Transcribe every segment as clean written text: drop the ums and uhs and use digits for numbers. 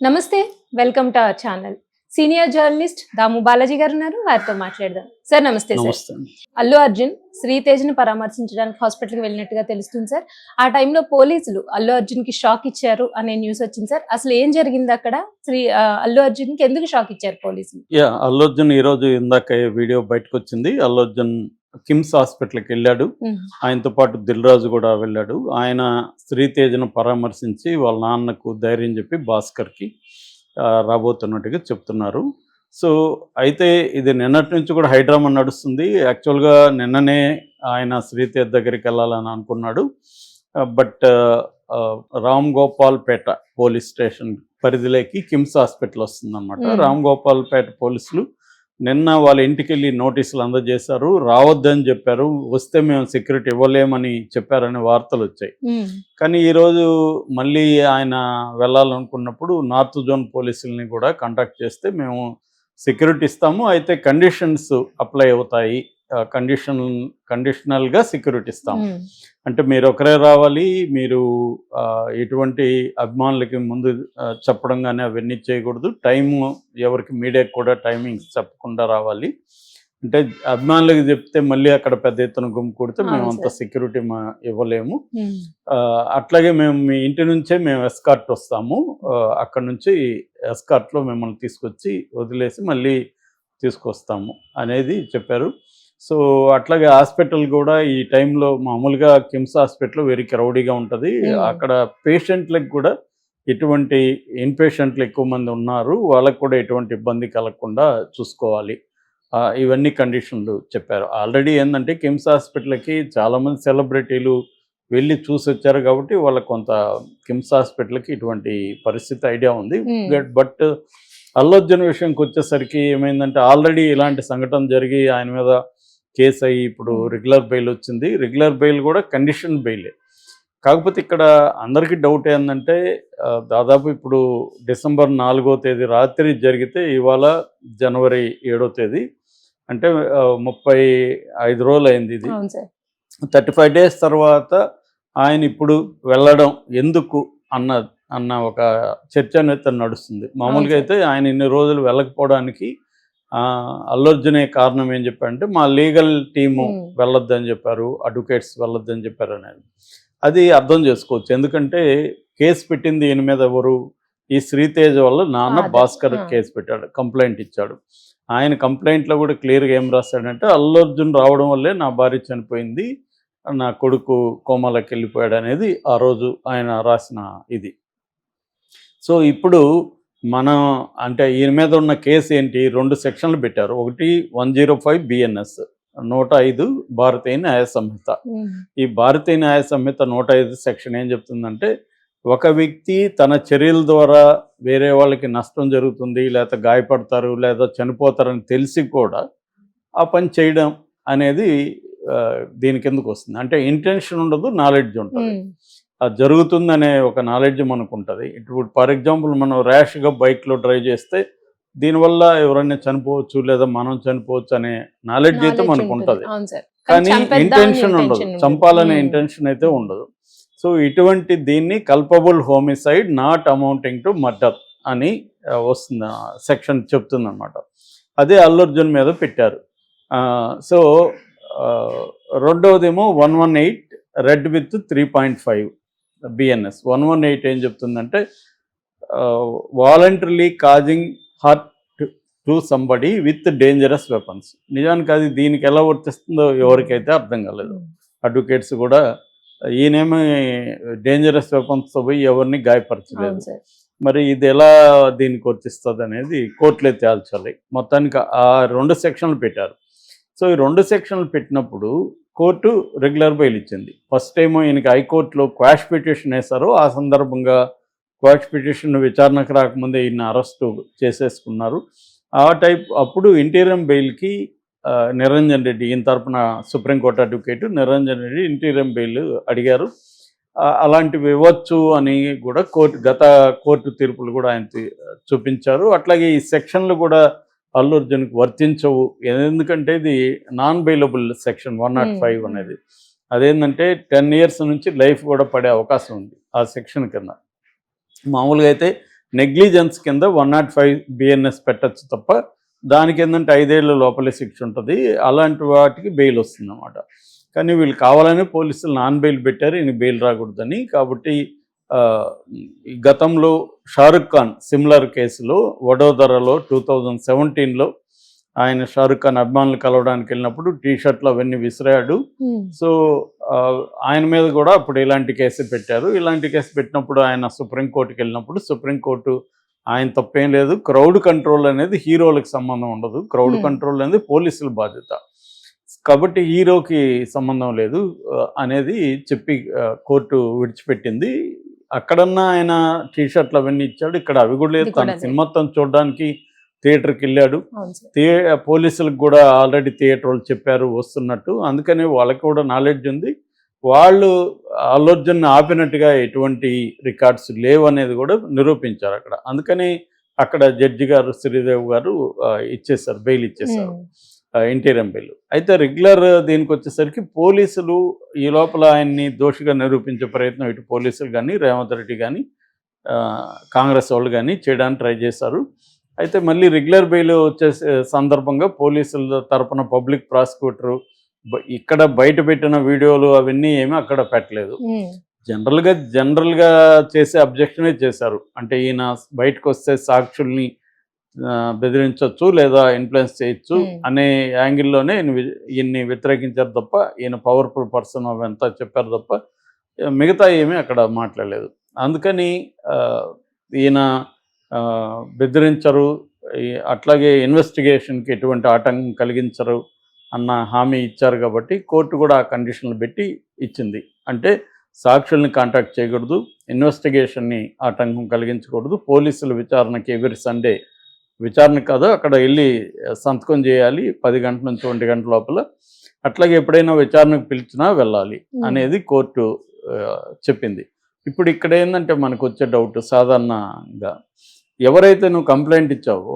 నమస్తే. Welcome to our channel. Senior journalist Damu Balaji garu ఉన్నారు. వారితో మాట్లాడదాం. సార్ నమస్తే సార్. నమస్తే అండి. అల్లు అర్జున్ శ్రీతేజ్‌ని పరామర్శించడానికి హాస్పిటల్‌కి వెళ్ళినట్టుగా తెలుస్తుంది సార్. ఆ టైంలో పోలీసులు అల్లు అర్జున్‌కి షాక్ ఇచ్చారు అనే న్యూస్ వచ్చింది సార్. అసలు ఏం జరిగింది అక్కడ? అల్లు అర్జున్‌కి ఎందుకు షాక్ ఇచ్చారు పోలీసులు? అల్లు అర్జున్ ఈరోజు ఇందాక వీడియో బయటకొచ్చింది. అల్లు అర్జున్ కిమ్స్ హాస్పిటల్‌కి వెళ్ళాడు. ఆయనతో పాటు దిల్ రాజు కూడా వెళ్ళాడు. ఆయన శ్రీతేజ్‌ను పరామర్శించి వాళ్ళ నాన్నకు ధైర్యం చెప్పి భాస్కర్‌కి రాబోతున్నట్టుగా చెప్తున్నారు. సో, అయితే ఇది నిన్నటి నుంచి కూడా హైడ్రామా నడుస్తుంది. యాక్చువల్‌గా నిన్ననే ఆయన శ్రీతేజ్ దగ్గరికెళ్ళాలని అనుకున్నాడు. But Ram Gopalpet police station పరిధిలోకి కిమ్స్ హాస్పిటల్ వస్తుందన్నమాట. రామ్ గోపాల్‌పేట పోలీసులు నిన్న వాళ్ళ ఇంటికెళ్ళి నోటీసులు అందజేశారు. రావద్దని చెప్పారు. వస్తే మేము సెక్యూరిటీ ఇవ్వలేమని చెప్పారనే వార్తలు వచ్చాయి. కానీ ఈరోజు మళ్ళీ ఆయన వెళ్ళాలనుకున్నప్పుడు నార్త్ జోన్ పోలీసుల్ని కూడా కాంటాక్ట్ చేస్తే మేము సెక్యూరిటీ ఇస్తాము, అయితే కండిషన్స్ అప్లై అవుతాయి, కండిషనల్గా సెక్యూరిటీ ఇస్తాము. అంటే మీరు ఒకరే రావాలి, మీరు ఎటువంటి అభిమానులకి ముందు చెప్పడం కానీ అవన్నీ చేయకూడదు, టైము ఎవరికి మీడియాకి కూడా టైమింగ్స్ చెప్పకుండా రావాలి. అంటే అభిమానులకు చెప్తే మళ్ళీ అక్కడ పెద్ద ఎత్తున గుమ్మికూడితే మేము అంత సెక్యూరిటీ ఇవ్వలేము. అట్లాగే మేము మీ ఇంటి నుంచే మేము ఎస్కార్ట్ వస్తాము, అక్కడ నుంచి ఎస్కార్ట్లో మిమ్మల్ని తీసుకొచ్చి వదిలేసి మళ్ళీ తీసుకొస్తాము అనేది చెప్పారు. సో అట్లాగే హాస్పిటల్ కూడా ఈ టైంలో మామూలుగా కిమ్స్ హాస్పిటల్ వెరీ క్రౌడీగా ఉంటుంది. అక్కడ పేషెంట్లకు కూడా ఎటువంటి ఇన్పేషెంట్లు ఎక్కువ మంది ఉన్నారు, వాళ్ళకు కూడా ఎటువంటి ఇబ్బంది కలగకుండా చూసుకోవాలి, ఇవన్నీ కండిషన్లు చెప్పారు. ఆల్రెడీ ఏంటంటే కిమ్స్ హాస్పిటల్కి చాలామంది సెలబ్రిటీలు వెళ్ళి చూసి వచ్చారు కాబట్టి వాళ్ళకు కొంత కిమ్స్ హాస్పిటల్కి ఇటువంటి పరిస్థితి ఐడియా ఉంది. బట్ అల్లు అర్జున్ విషయంకి వచ్చేసరికి ఏమైందంటే ఆల్రెడీ ఇలాంటి సంఘటన జరిగి ఆయన మీద కేసు అయ్యి ఇప్పుడు రెగ్యులర్ బెయిల్ వచ్చింది. రెగ్యులర్ బెయిల్ కూడా కండిషన్ బెయిలే. కాకపోతే ఇక్కడ అందరికీ డౌట్ ఏంటంటే దాదాపు ఇప్పుడు డిసెంబర్ 4వ తేదీ రాత్రి జరిగితే ఇవాళ జనవరి 7వ తేదీ, అంటే 35 రోజులు అయింది. ఇది 35 డేస్ తర్వాత ఆయన ఇప్పుడు వెళ్ళడం ఎందుకు అన్న ఒక చర్చ అనేది నడుస్తుంది. మామూలుగా అయితే ఆయన ఇన్ని రోజులు వెళ్ళకపోవడానికి అల్లు అర్జునే కారణం ఏం చెప్పారంటే మా లీగల్ టీము వెళ్ళొద్దని చెప్పారు, అడ్వకేట్స్ వెళ్ళొద్దని చెప్పారు అనేది. అది అర్థం చేసుకోవచ్చు. ఎందుకంటే కేసు పెట్టింది ఈయన మీద ఎవరు? ఈ శ్రీతేజ్ వల్ల నాన్న భాస్కర్ కేసు పెట్టాడు, కంప్లైంట్ ఇచ్చాడు. ఆయన కంప్లైంట్లో కూడా క్లియర్గా ఏం రాశాడంటే అల్లు అర్జున్ రావడం వల్లే నా భార్య చనిపోయింది, నా కొడుకు కోమాలోకి వెళ్ళిపోయాడు అనేది ఆ రోజు ఆయన రాసిన ఇది. సో ఇప్పుడు మనం అంటే ఈయన మీద ఉన్న కేసు ఏంటి? 2 సెక్షన్లు పెట్టారు. ఒకటి 105 BNS 105 భారతీయ న్యాయ సంహిత. ఈ భారతీయ న్యాయ సంహిత 105 సెక్షన్ ఏం చెప్తుందంటే, ఒక వ్యక్తి తన చర్యల ద్వారా వేరే వాళ్ళకి నష్టం జరుగుతుంది, లేదా గాయపడతారు, లేదా చనిపోతారని తెలిసి కూడా ఆ పని చేయడం అనేది దీని కిందకు వస్తుంది. అంటే ఇంటెన్షన్ ఉండదు, నాలెడ్జ్ ఉంటుంది. అది జరుగుతుందనే ఒక నాలెడ్జ్ మనకు ఉంటుంది. ఇప్పుడు ఫర్ ఎగ్జాంపుల్ మనం ర్యాష్గా బైక్లో డ్రైవ్ చేస్తే దీనివల్ల ఎవరైనా చనిపోవచ్చు, లేదా మనం చనిపోవచ్చు అనే నాలెడ్జ్ అయితే మనకు ఉంటుంది. కానీ ఇంటెన్షన్ ఉండదు, చంపాలనే ఇంటెన్షన్ అయితే ఉండదు. సో ఇటువంటి దీన్ని culpable homicide not amounting to murder అని వస్తుంది సెక్షన్ చెప్తుంది అనమాట. అదే అల్లు అర్జున్ మీద పెట్టారు. సో రెండవదేమో 118 రెడ్ విత్ 3.5 BNS. 118 ఏం చెప్తుందంటే voluntarily causing hurt to somebody with dangerous weapons. నిజానికి అది దీనికి ఎలా వర్తిస్తుందో ఎవరికైతే అర్థం కాలేదు. అడ్వకేట్స్ కూడా ఈయనేమీ డేంజరస్ వెపన్స్తో పోయి ఎవరిని గాయపరచలేదు, మరి ఇది ఎలా దీనికి వర్తిస్తుంది అనేది కోర్టులే తేల్చాలి. మొత్తానికి ఆ 2 సెక్షన్లు పెట్టారు. సో ఈ 2 సెక్షన్లు పెట్టినప్పుడు కోర్టు రెగ్యులర్ బెయిల్ ఇచ్చింది. ఫస్ట్ ఏమో ఈయనకి హైకోర్టులో క్వాష్ పిటిషన్ వేశారు. ఆ సందర్భంగా క్వాష్ పిటిషన్ విచారణకు రాకముందే ఈయన అరెస్టు చేసేసుకున్నారు. అప్పుడు ఇంటీరియం బెయిల్కి నిరంజన్ రెడ్డి, ఈయన తరపున supreme court advocate Niranjan Reddy interim bail అడిగారు. అలాంటివి ఇవ్వచ్చు అని కూడా గత కోర్టు తీర్పులు కూడా ఆయన చూపించారు. అట్లాగే ఈ సెక్షన్లు కూడా అల్లు అర్జున్కి వర్తించవు. ఎందుకంటే ఇది నాన్ బెయిలబుల్ సెక్షన్ 105 అనేది. అదేంటంటే 10 years నుంచి లైఫ్ కూడా పడే అవకాశం ఉంది ఆ సెక్షన్ కింద. మామూలుగా అయితే నెగ్లిజెన్స్ కింద 105 బిఎన్ఎస్ పెట్టచ్చు తప్ప దానికి ఏంటంటే 5 ఏళ్ల లోపలే శిక్ష ఉంటుంది. అలాంటి వాటికి బెయిల్ వస్తుంది అన్నమాట. కానీ వీళ్ళు కావాలని పోలీసులు నాన్ బెయిల్ పెట్టారు, ఈయన బెయిల్ రాకూడదని. కాబట్టి ఈ గతంలో షారుఖ్ ఖాన్ సిమిలర్ కేసులో వడోదరలో 2017లో ఆయన షారుఖ్ ఖాన్ అభిమానులు కలవడానికి వెళ్ళినప్పుడు టీషర్ట్లు అవన్నీ విసిరాడు. సో ఆయన మీద కూడా అప్పుడు ఇలాంటి కేసు పెట్టారు. ఇలాంటి కేసు పెట్టినప్పుడు ఆయన సుప్రీంకోర్టుకి వెళ్ళినప్పుడు సుప్రీంకోర్టు ఆయన తప్పేం లేదు, క్రౌడ్ కంట్రోల్ అనేది హీరోలకు సంబంధం ఉండదు, క్రౌడ్ కంట్రోల్ అనేది పోలీసుల బాధ్యత, కాబట్టి హీరోకి సంబంధం లేదు అనేది చెప్పి కోర్టు విడిచిపెట్టింది. అక్కడన్నా ఆయన టీషర్ట్లు అవన్నీ ఇచ్చాడు, ఇక్కడ అవి కూడా లేదు. తన సినిమా చూడడానికి థియేటర్కి వెళ్ళాడు. పోలీసులకు కూడా ఆల్రెడీ థియేటర్ వాళ్ళు చెప్పారు వస్తున్నట్టు, అందుకని వాళ్ళకి కూడా నాలెడ్జ్ ఉంది. వాళ్ళు అల్లు అర్జున్ ఆపినట్టుగా ఎటువంటి రికార్డ్స్ లేవు అనేది కూడా నిరూపించారు అక్కడ. అందుకని అక్కడ జడ్జి గారు శ్రీదేవ్ గారు ఇచ్చేసారు, బెయిల్ ఇచ్చేసారు, ఇంటీరియం బెయిల్. అయితే రెగ్యులర్ దీనికి వచ్చేసరికి పోలీసులు ఈ లోపల ఆయన్ని దోషిగా నిరూపించే ప్రయత్నం ఇటు పోలీసులు కానీ రేవంత్ రెడ్డి కానీ కాంగ్రెస్ వాళ్ళు కానీ చేయడానికి ట్రై చేశారు. అయితే మళ్ళీ రెగ్యులర్ బెయిల్ వచ్చే సందర్భంగా పోలీసుల తరపున పబ్లిక్ ప్రాసిక్యూటరు ఇక్కడ బయట పెట్టిన వీడియోలు అవన్నీ ఏమీ అక్కడ పెట్టలేదు. జనరల్గా చేసే అబ్జెక్షనే చేశారు. అంటే ఈయన బయటకు వస్తే సాక్షుల్ని బెదిరించవచ్చు లేదా ఇన్ఫ్లుయెన్స్ చేయొచ్చు అనే యాంగిల్లోనే ఈయన్ని వ్యతిరేకించారు తప్ప, ఈయన పవర్ఫుల్ పర్సన్ అవంతా చెప్పారు తప్ప మిగతా ఏమీ అక్కడ మాట్లాడలేదు. అందుకని ఈయన బెదిరించరు, అట్లాగే ఇన్వెస్టిగేషన్కి ఎటువంటి ఆటంకం కలిగించరు అన్న హామీ ఇచ్చారు. కాబట్టి కోర్టు కూడా ఆ కండిషన్లు పెట్టి ఇచ్చింది. అంటే సాక్షుల్ని కాంటాక్ట్ చేయకూడదు, ఇన్వెస్టిగేషన్ని ఆటంకం కలిగించకూడదు, పోలీసుల విచారణకి ఎవ్రీ సండే విచారణ కాదు అక్కడ వెళ్ళి సంతకం చేయాలి 10 గంటల నుంచి 1 గంట లోపల, అట్లాగే ఎప్పుడైనా విచారణకు పిలిచినా వెళ్ళాలి అనేది కోర్టు చెప్పింది. ఇప్పుడు ఇక్కడ ఏంటంటే మనకు వచ్చే డౌట్, సాధారణంగా ఎవరైతే నువ్వు కంప్లైంట్ ఇచ్చావో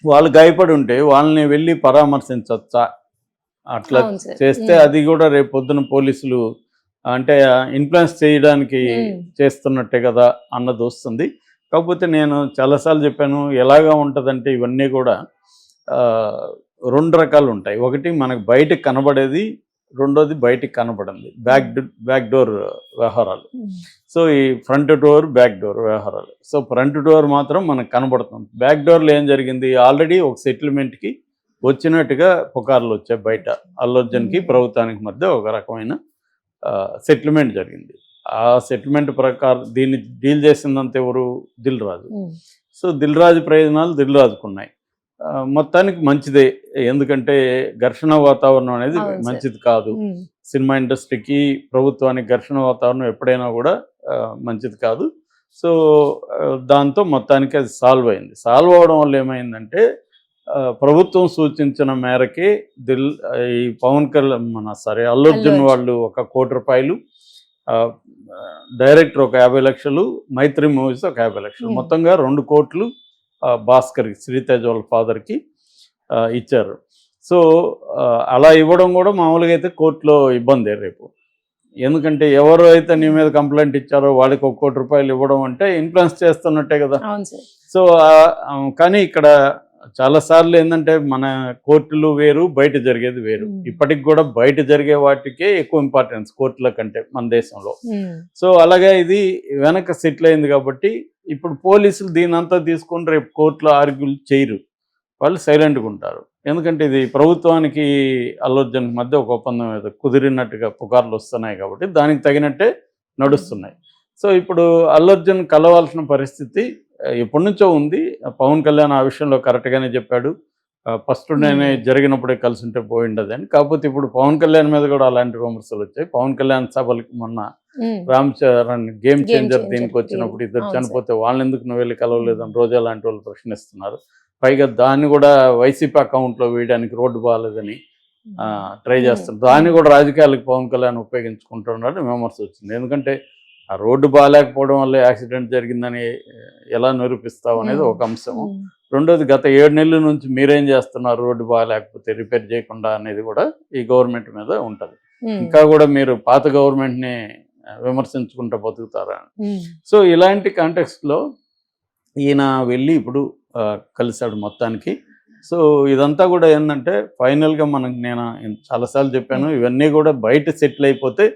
వాళ్ళు గాయపడి ఉంటే వాళ్ళని వెళ్ళి పరామర్శించవచ్చా? అట్లా చేస్తే అది కూడా రేపు పొద్దున పోలీసులు అంటే ఇన్ఫ్లుయెన్స్ చేయడానికి చేస్తున్నట్టే కదా అన్నది వస్తుంది. కాకపోతే నేను చాలాసార్లు చెప్పాను, ఎలాగా ఉంటుందంటే ఇవన్నీ కూడా 2 రకాలు ఉంటాయి. ఒకటి మనకు బయటకు కనబడేది, రెండోది బయటికి కనబడింది, బ్యాక్ డోర్ వ్యవహారాలు. సో ఈ ఫ్రంట్ డోర్ బ్యాక్ డోర్ వ్యవహారాలు. సో ఫ్రంట్ డోర్ మాత్రం మనకు కనబడుతుంది. బ్యాక్ డోర్లో ఏం జరిగింది, ఆల్రెడీ ఒక సెటిల్మెంట్కి వచ్చినట్టుగా పుకార్లు వచ్చాయి బయట. అల్లు అర్జున్కి ప్రభుత్వానికి మధ్య ఒక రకమైన సెటిల్మెంట్ జరిగింది. ఆ సెటిల్మెంట్ ప్రకారం దీన్ని డీల్ చేసిందంత ఎవరు, దిల్ రాజు. సో దిల్ రాజు ప్రయోజనాలు దిల్ రాజుకున్నాయి. మొత్తానికి మంచిదే, ఎందుకంటే ఘర్షణ వాతావరణం అనేది మంచిది కాదు. సినిమా ఇండస్ట్రీకి ప్రభుత్వానికి ఘర్షణ వాతావరణం ఎప్పుడైనా కూడా మంచిది కాదు. సో దాంతో మొత్తానికి అది సాల్వ్ అయింది. సాల్వ్ అవడం వల్ల ఏమైందంటే ప్రభుత్వం సూచించిన మేరకే ఈ పవన్ కళ్యాణ్ అల్లు అర్జున్ వాళ్ళు 1 కోటి రూపాయలు, డైరెక్టర్ ఒక 50 లక్షలు, మైత్రి మూవీస్ ఒక 50 లక్షలు, మొత్తంగా 2 కోట్లు భాస్కర్కి, శ్రీతేజ్ వాళ్ళ ఫాదర్కి ఇచ్చారు. సో అలా ఇవ్వడం కూడా మామూలుగా అయితే కోర్టులో ఇబ్బంది రేపు, ఎందుకంటే ఎవరు అయితే నీ మీద కంప్లైంట్ ఇచ్చారో వాళ్ళకి 1 కోటి రూపాయలు ఇవ్వడం అంటే ఇన్ఫ్లుయెన్స్ చేస్తున్నట్టే కదా. సో కానీ ఇక్కడ చాలాసార్లు ఏంటంటే మన కోర్టులు వేరు, బయట జరిగేది వేరు. ఇప్పటికి కూడా బయట జరిగే వాటికే ఎక్కువ ఇంపార్టెన్స్ కోర్టుల కంటే మన దేశంలో. సో అలాగే ఇది వెనక సెటిల్ అయింది కాబట్టి ఇప్పుడు పోలీసులు దీనంతా తీసుకొని రేపు కోర్టులో ఆర్గ్యూలు చేయరు, వాళ్ళు సైలెంట్గా ఉంటారు. ఎందుకంటే ఇది ప్రభుత్వానికి అల్లు అర్జున్ మధ్య ఒక ఒప్పందం ఏదో కుదిరినట్టుగా పుకార్లు వస్తున్నాయి కాబట్టి దానికి తగినట్టే నడుస్తున్నాయి. సో ఇప్పుడు అల్లు అర్జున్ కలవాల్సిన పరిస్థితి ఎప్పటి నుంచో ఉంది. పవన్ కళ్యాణ్ ఆ విషయంలో కరెక్ట్గానే చెప్పాడు, ఫస్ట్ నేనే జరిగినప్పుడే కలిసి ఉంటే పోయిండదు అని. కాకపోతే ఇప్పుడు పవన్ కళ్యాణ్ మీద కూడా అలాంటి విమర్శలు వచ్చాయి. పవన్ కళ్యాణ్ సభలకి మొన్న రామ్ చరణ్ గేమ్ చేంజర్ దీనికి వచ్చినప్పుడు ఇద్దరు చనిపోతే వాళ్ళని ఎందుకు నువ్వు వెళ్ళి కలవలేదని రోజా లాంటి వాళ్ళు ప్రశ్నిస్తున్నారు. పైగా దాన్ని కూడా వైసీపీ అకౌంట్లో వేయడానికి రోడ్డు బాగాలేదని ట్రై చేస్తున్నారు. దాన్ని కూడా రాజకీయాలకు పవన్ కళ్యాణ్ ఉపయోగించుకుంటున్నాడు విమర్శ వచ్చింది. ఎందుకంటే ఆ రోడ్డు బాగాలేకపోవడం వల్ల యాక్సిడెంట్ జరిగిందని ఎలా నిరూపిస్తావు అనేది ఒక అంశం. రెండోది గత 7 నెలల నుంచి మీరేం చేస్తున్నారు రోడ్డు బాగాలేకపోతే రిపేర్ చేయకుండా అనేది కూడా ఈ గవర్నమెంట్ మీద ఉంటుంది. ఇంకా కూడా మీరు పాత గవర్నమెంట్ని విమర్శించుకుంటూ బతుకుతారా. సో ఇలాంటి కాంటెక్స్ట్లో ఈయన వెళ్ళి ఇప్పుడు కలిశాడు మొత్తానికి. సో ఇదంతా కూడా ఏంటంటే ఫైనల్గా నేను చాలాసార్లు చెప్పాను, ఇవన్నీ కూడా బయట సెటిల్ అయిపోతే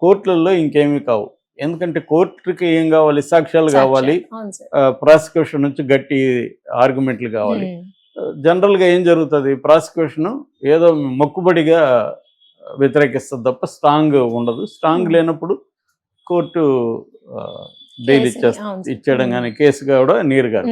కోర్టులలో ఇంకేమీ కావు. ఎందుకంటే కోర్టుకి ఏం కావాలి, సాక్ష్యాలు కావాలి, అవును సార్. ప్రాసిక్యూషన్ నుంచి గట్టి ఆర్గ్యుమెంట్లు కావాలి. జనరల్గా ఏం జరుగుతుంది, ప్రాసిక్యూషన్ ఏదో మొక్కుబడిగా వ్యతిరేకిస్తుంది తప్ప స్ట్రాంగ్ ఉండదు. స్ట్రాంగ్ లేనప్పుడు కోర్టు బెయిల్ కేసు, అవును సార్. ఇచ్చేయడం కానీ కేసు కూడా నీరు గారు.